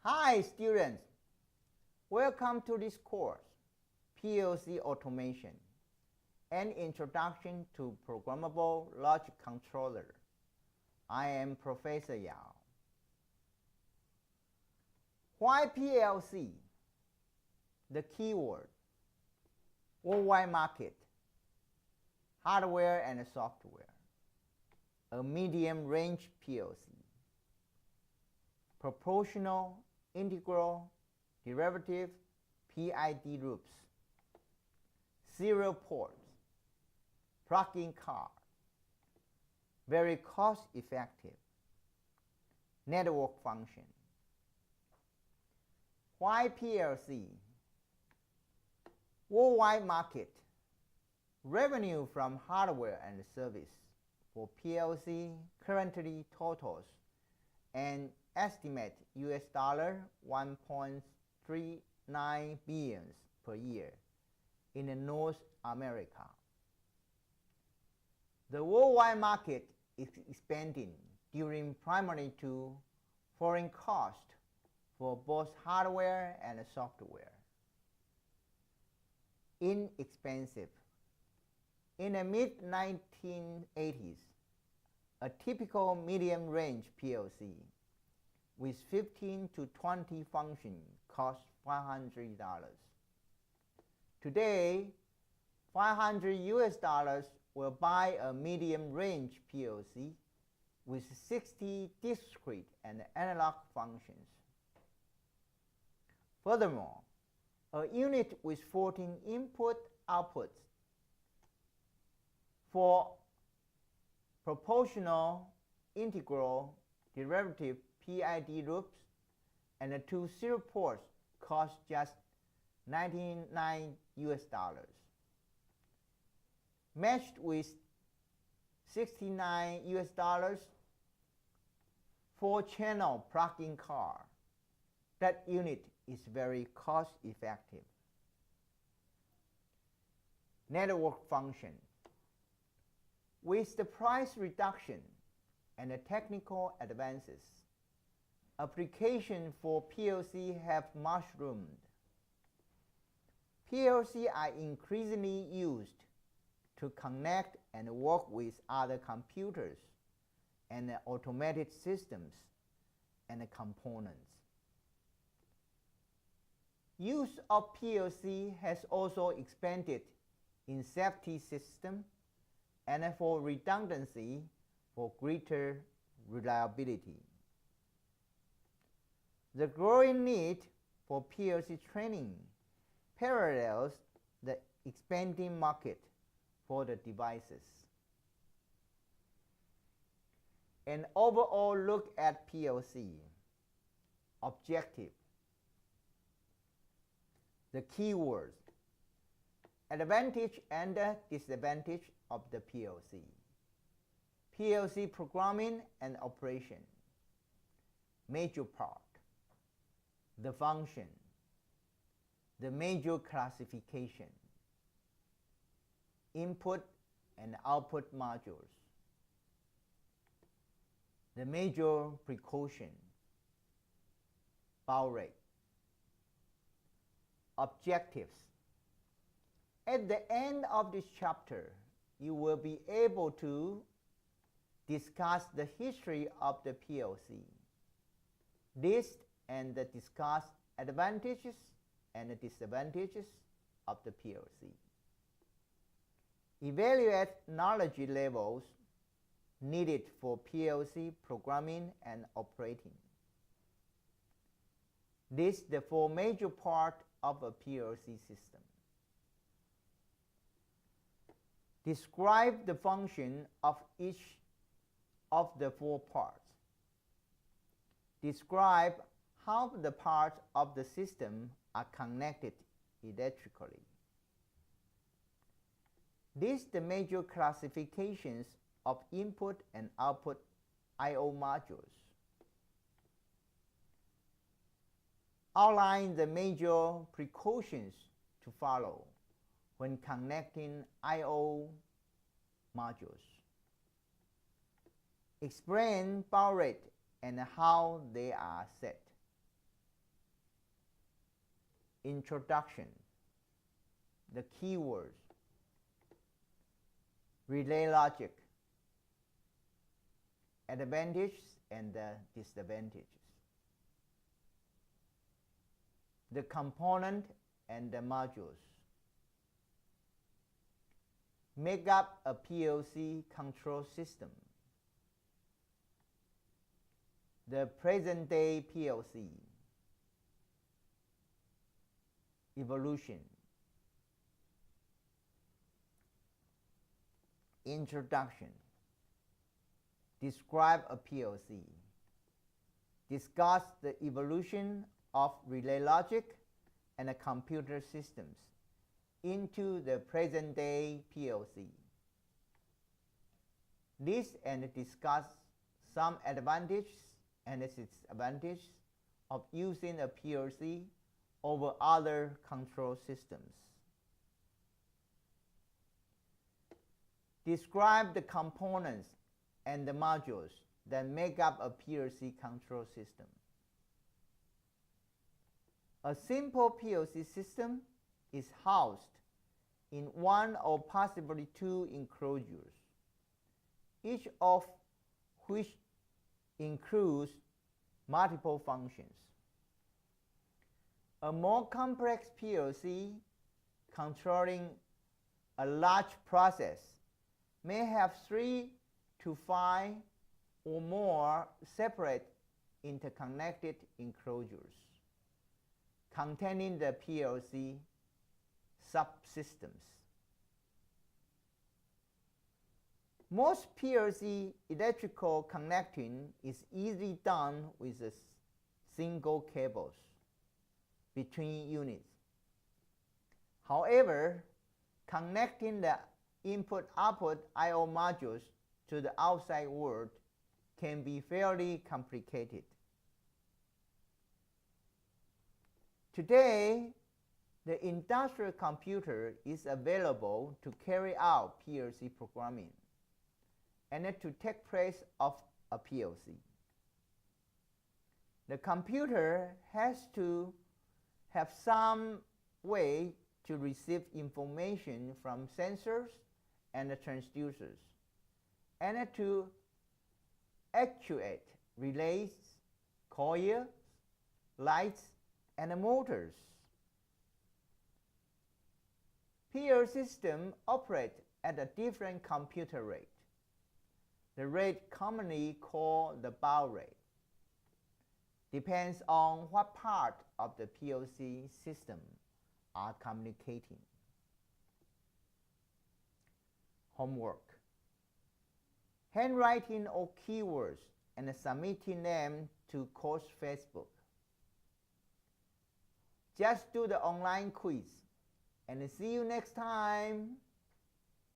Hi students, welcome to this course, PLC Automation, an introduction to programmable logic controller. I am Professor Yao. Why PLC? The keyword, worldwide market, hardware and software, a medium-range PLC, proportional, integral, derivative, PID loops, serial ports, plug-in card, very cost-effective, network function. Why PLC? Worldwide market, revenue from hardware and service for PLC currently totals an estimate $1.39 billion per year in North America. The worldwide market is expanding due primarily to foreign cost for both hardware and software. Inexpensive. In the mid-1980s, a typical medium-range PLC with 15 to 20 functions cost $500. Today, $500 will buy a medium-range PLC with 60 discrete and analog functions. Furthermore, a unit with 14 input-outputs for proportional, integral, derivative PID loops and the 2 serial ports cost just $99. Matched with $69 4-channel plug-in card, that unit is very cost-effective. Network function. With the price reduction and the technical advances, applications for PLC have mushroomed. PLC are increasingly used to connect and work with other computers and automated systems and components. Use of PLC has also expanded in safety systems and for redundancy for greater reliability. The growing need for PLC training parallels the expanding market for the devices. An overall look at PLC. Objective. The keywords. Advantage and disadvantage of the PLC. PLC programming and operation. Major part. The function. The major classification. Input and output modules. The major precaution. Baud rate. Objectives. At the end of this chapter, you will be able to discuss the history of the PLC, list and discuss advantages and disadvantages of the PLC. Evaluate knowledge levels needed for PLC programming and operating. List the 4 major parts of a PLC system. Describe the function of each of the 4 parts. Describe how the parts of the system are connected electrically. List the major classifications of input and output I/O modules. Outline the major precautions to follow when connecting I/O modules. Explain baud rate and how they are set. introduction, the keywords, relay logic, advantages and disadvantages, the component and the modules make up a PLC control system. The present-day PLC evolution. Introduction. Describe a PLC. Discuss the evolution of relay logic and the computer systems into the present-day PLC. List and discuss some advantages and disadvantages of using a PLC over other control systems. Describe the components and the modules that make up a PLC control system. A simple PLC system is housed in one or possibly two enclosures, each of which includes multiple functions. A more complex PLC controlling a large process may have 3 to 5 or more separate interconnected enclosures containing the PLC subsystems. Most PLC electrical connecting is easily done with a single cables between units. However, connecting the input-output I/O modules to the outside world can be fairly complicated. Today, the industrial computer is available to carry out PLC programming and to take place of a PLC. The computer has to have some way to receive information from sensors and transducers and to actuate relays, coils, lights, and motors. PLC systems operate at a different computer rate. The rate commonly called the baud rate depends on what part of the PLC system are communicating. Homework. Handwriting of keywords and submitting them to course Facebook. Just do the online quiz and see you next time.